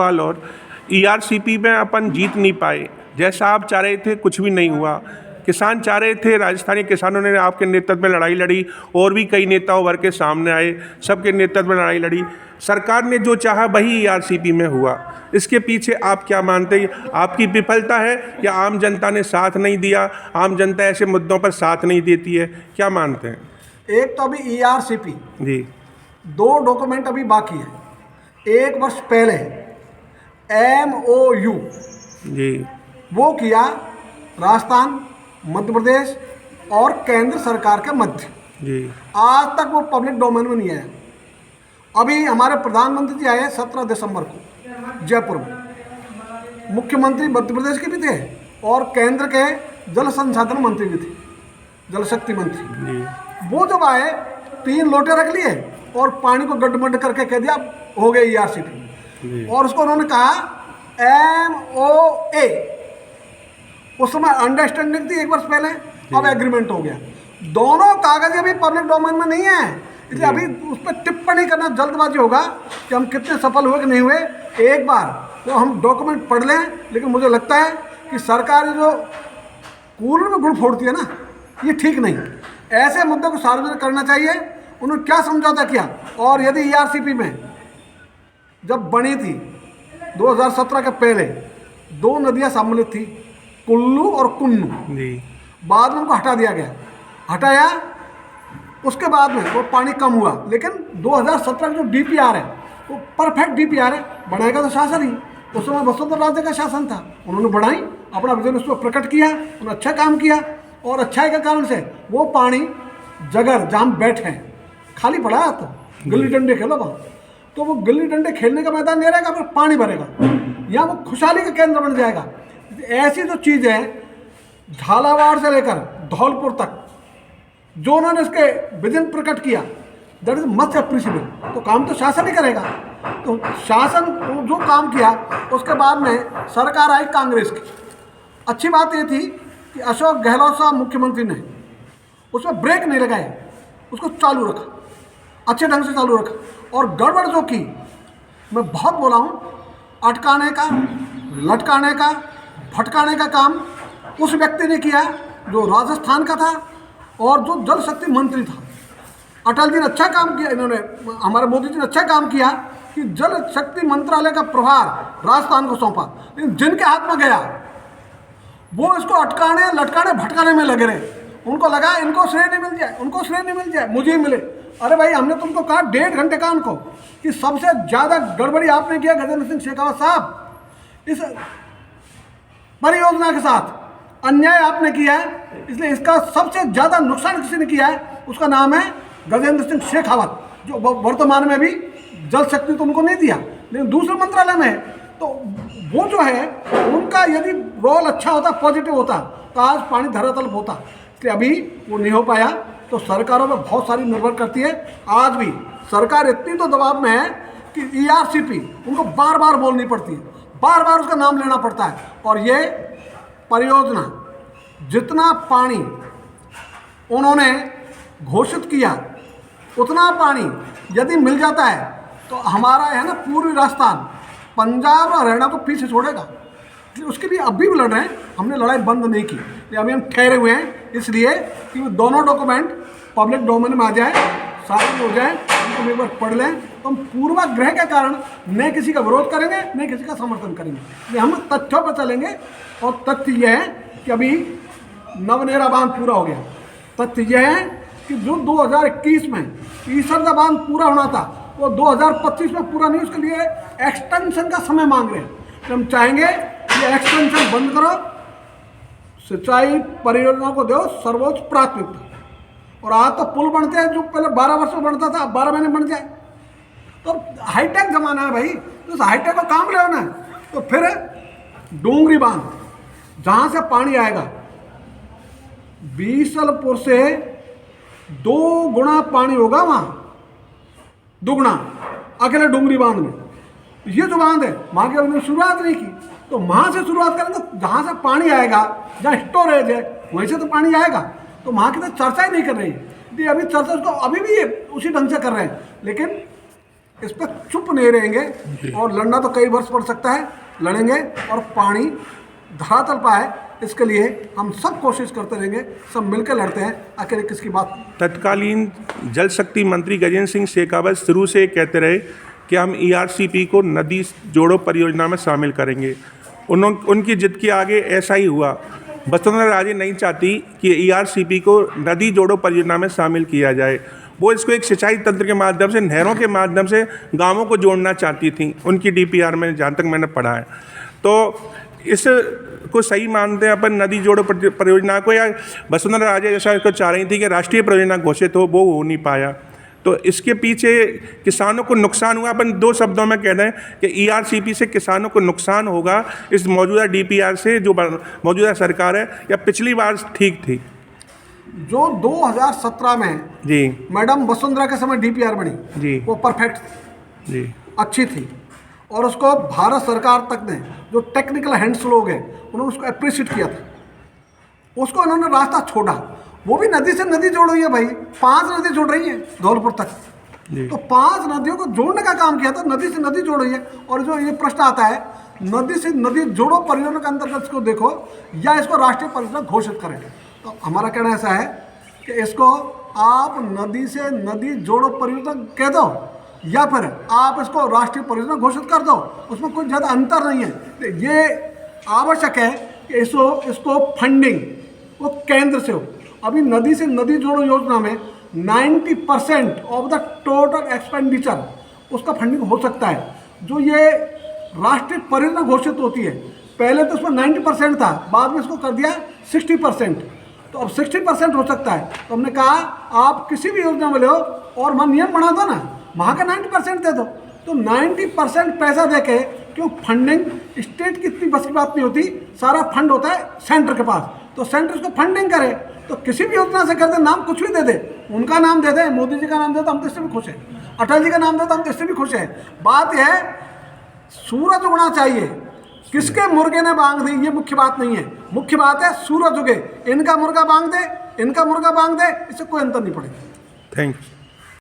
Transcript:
सवाल और ईआरसीपी में अपन जीत नहीं पाए, जैसा आप चाह रहे थे कुछ भी नहीं हुआ। किसान चाह रहे थे, राजस्थानी किसानों ने आपके नेतृत्व में लड़ाई लड़ी और भी कई नेता उभर के सामने आए, सबके नेतृत्व में लड़ाई लड़ी। सरकार ने जो चाहा वही ईआरसीपी में हुआ। इसके पीछे आप क्या मानते हैं? आपकी विफलता है या आम जनता ने साथ नहीं दिया? आम जनता ऐसे मुद्दों पर साथ नहीं देती है, क्या मानते हैं? एक तो अभी ईआरसीपी जी, 2 डॉक्यूमेंट अभी बाकी है। 1 वर्ष पहले MOU जी, वो किया राजस्थान, मध्य प्रदेश और केंद्र सरकार के मध्य। जी, आज तक वो पब्लिक डोमेन में नहीं आया। अभी हमारे प्रधानमंत्री जी आए 17 दिसंबर को जयपुर में। मुख्यमंत्री मध्य प्रदेश के भी थे और केंद्र के जल संसाधन मंत्री भी थे, जल शक्ति मंत्री। जी, वो जब आए 3 लोटे रख लिए और पानी को गड्ढ करके कह दिया हो गई ईआरसीपी। और उसको उन्होंने कहा MOA। उस समय अंडरस्टैंडिंग थी 1 वर्ष पहले, अब एग्रीमेंट हो गया। दोनों कागज अभी पब्लिक डोमेन में नहीं है, इसलिए अभी उस पर टिप्पणी करना जल्दबाजी होगा कि हम कितने सफल हुए कि नहीं हुए। एक बार तो हम डॉक्यूमेंट पढ़ लें, लेकिन मुझे लगता है कि सरकार जो कूलर में गुड़ फोड़ती है ना, ये ठीक नहीं। ऐसे मुद्दों को सार्वजनिक करना चाहिए। उन्होंने क्या समझौता किया? और यदि ईआरसीपी में जब बनी थी 2017 के पहले 2 नदियां सम्मिलित थी, कुल्लू और कुन्नू। जी, बाद में उनको हटा दिया गया। हटाया, उसके बाद में वो पानी कम हुआ। लेकिन 2017 का जो DPR है वो परफेक्ट DPR है। बनाएगा तो शासन ही। उस समय वसुंधरा राजे का शासन था, उन्होंने बढ़ाई, अपना विजन उस पर प्रकट किया, उन्होंने अच्छा काम किया। और अच्छाई के कारण से वो पानी जगह जहाँ हम बैठे हैं खाली पड़ा है, तो गिल्ली डंडे खेलो वहाँ, तो वो गिल्ली डंडे खेलने का मैदान नहीं रहेगा, फिर पानी भरेगा। यहाँ वो खुशहाली का केंद्र बन जाएगा। ऐसी जो चीज़ है, झालावाड़ से लेकर धौलपुर तक जो उन्होंने इसके विजन प्रकट किया, दैट इज मच अप्रिशिएबल। तो काम तो शासन ही करेगा। तो शासन जो काम किया, उसके बाद में सरकार आई कांग्रेस की। अच्छी बात ये थी कि अशोक गहलोत साहब मुख्यमंत्री ने उसमें ब्रेक नहीं लगाए, उसको चालू रखा, अच्छे ढंग से चालू रखा। और गड़बड़ जो की, मैं बहुत बोला हूँ, अटकाने का, लटकाने का, भटकाने का काम उस व्यक्ति ने किया जो राजस्थान का था और जो जल शक्ति मंत्री था। अटल जी ने अच्छा काम किया, इन्होंने, हमारे मोदी जी ने अच्छा काम किया कि जल शक्ति मंत्रालय का प्रभार राजस्थान को सौंपा। लेकिन जिनके हाथ में गया वो इसको अटकाने, लटकाने, भटकाने में लगे रहे। उनको लगा इनको श्रेय नहीं मिल जाए, उनको श्रेय नहीं मिल जाए, मुझे ही मिले। अरे भाई, हमने तुमको कहा 1.5 घंटे का उनको कि सबसे ज़्यादा गड़बड़ी आपने किया गजेंद्र सिंह शेखावत साहब, इस परियोजना के साथ अन्याय आपने किया है, इसलिए इसका सबसे ज़्यादा नुकसान किसी ने किया है, उसका नाम है गजेंद्र सिंह शेखावत, जो वर्तमान में भी जल शक्ति तो उनको नहीं दिया, लेकिन दूसरे मंत्रालय में है। तो वो जो है, उनका यदि रोल अच्छा होता, पॉजिटिव होता, तो आज पानी धरातल होता। इसलिए अभी वो नहीं हो पाया। तो सरकारों पर बहुत सारी निर्भर करती है। आज भी सरकार इतनी तो दबाव में है कि ईआरसीपी उनको बार बार बोलनी पड़ती है, बार बार उसका नाम लेना पड़ता है। और ये परियोजना जितना पानी उन्होंने घोषित किया, उतना पानी यदि मिल जाता है तो हमारा है ना पूर्वी राजस्थान, पंजाब और हरियाणा को पीछे छोड़ेगा। उसके लिए अभी भी लड़ रहे हैं, हमने लड़ाई बंद नहीं की। अभी हम ठहरे हुए हैं इसलिए कि वो दोनों डॉक्यूमेंट पब्लिक डोमेन में आ जाए, सारे हो जाए, उनको एक बार पढ़ लें। तो हम पूर्वाग्रह के कारण न किसी का विरोध करेंगे, न किसी का समर्थन करेंगे। हम तथ्यों पर चलेंगे। और तथ्य यह है कि अभी नवनेरा बांध पूरा हो गया। तथ्य यह है कि जो 2021 में ईसरदा बांध पूरा होना था, वो 2025 में पूरा नहीं, उसके लिए एक्सटेंशन का समय मांग रहे हैं। तो हम चाहेंगे कि एक्सटेंशन बंद करो, सिंचाई परियोजना को दो सर्वोच्च प्राथमिकता। और आज तो पुल बनते हैं जो पहले 12 वर्ष में बनता था, 12 महीने बन जाए। तो हाईटेक जमाना है भाई, तो उस हाईटेक को काम ले होना। तो फिर डोंगरी बांध, जहाँ से पानी आएगा, बीसलपुर से 2 गुना पानी होगा वहाँ, 2 गुना अकेले डोंगरी बांध में। ये जो बांध है, वहाँ की उन्होंने शुरुआत नहीं की, तो वहाँ से शुरुआत करेंगे। तो जहाँ से पानी आएगा, जहाँ स्टोरेज है, वहीं से तो पानी आएगा। तो वहाँ की तो चर्चा ही नहीं कर रही है। अभी चर्चा उसको अभी भी उसी ढंग से कर रहे हैं। लेकिन इस पर चुप नहीं रहेंगे और लड़ना तो कई वर्ष पड़ सकता है, लड़ेंगे और पानी धरातल पर है, इसके लिए हम सब कोशिश करते रहेंगे, सब मिलकर लड़ते हैं, अकेले किसकी बात। तत्कालीन जल शक्ति मंत्री गजेंद्र सिंह शेखावत शुरू से कहते रहे कि हम ERCP को नदी जोड़ो परियोजना में शामिल करेंगे। उनकी जिद के आगे ऐसा ही हुआ। वसुंधरा राजे नहीं चाहती कि ERCP को नदी जोड़ो परियोजना में शामिल किया जाए। वो इसको एक सिंचाई तंत्र के माध्यम से, नहरों के माध्यम से गांवों को जोड़ना चाहती थी, उनकी DPR में जहाँ तक मैंने पढ़ा है। तो इस को सही मानते हैं अपन नदी जोड़ो परियोजना को, या वसुंधरा राजे जैसा इसको चाह रही थी कि राष्ट्रीय परियोजना घोषित हो, वो हो नहीं पाया। तो इसके पीछे किसानों को नुकसान हुआ। अपन दो शब्दों में कह दें कि ERCP से किसानों को नुकसान होगा इस मौजूदा DPR से, जो मौजूदा सरकार है, या पिछली बार ठीक थी। जो 2017 में जी मैडम वसुंधरा के समय DPR बनी जी, वो परफेक्ट जी, अच्छी थी, और उसको भारत सरकार तक ने, जो टेक्निकल हैंड्स लोग हैं, उन्होंने उसको अप्रिशिएट किया था। उसको उन्होंने रास्ता छोड़ा, वो भी नदी से नदी जोड़ रही है भाई, 5 नदी जोड़ रही है धौलपुर तक, तो 5 नदियों को जोड़ने का काम किया था, नदी से नदी जोड़ रही है। और जो ये प्रश्न आता है नदी से नदी जोड़ो परियोजना के अंतर्गत इसको देखो या इसको राष्ट्रीय परियोजना घोषित करें, तो हमारा कहना ऐसा है कि इसको आप नदी से नदी जोड़ो परियोजना कह दो या फिर आप इसको राष्ट्रीय परियोजना घोषित कर दो, उसमें कोई ज़्यादा अंतर नहीं है। ये आवश्यक है कि इसको फंडिंग वो केंद्र से हो। अभी नदी से नदी जोड़ो योजना में 90% ऑफ द टोटल एक्सपेंडिचर उसका फंडिंग हो सकता है। जो ये राष्ट्रीय परियोजना घोषित होती है, पहले तो उसमें 90% था, बाद में इसको कर दिया 60%, तो अब 60% हो सकता है। तो हमने कहा आप किसी भी योजना में लो और वहाँ नियम बना दो ना, वहाँ का 90% दे दो। तो 90% पैसा दे के, क्यों फंडिंग स्टेट की इतनी बस की बात नहीं होती, सारा फंड होता है सेंटर के पास, तो सेंटर उसको फंडिंग करे। तो किसी भी योजना से कर दे, नाम कुछ भी दे दे, उनका नाम दे दे, मोदी जी का नाम दे तो हम तो इससे भी खुश हैं, अटल जी का नाम दे तो हम तो इससे भी खुश हैं। बात यह है सूरज उगना चाहिए, किसके मुर्गे ने बांग दी ये मुख्य बात नहीं है, मुख्य बात है सूरज उगे, इनका मुर्गा बांग दे, इनका मुर्गा बांग दे, इससे कोई अंतर नहीं पड़ेगा। Thank you.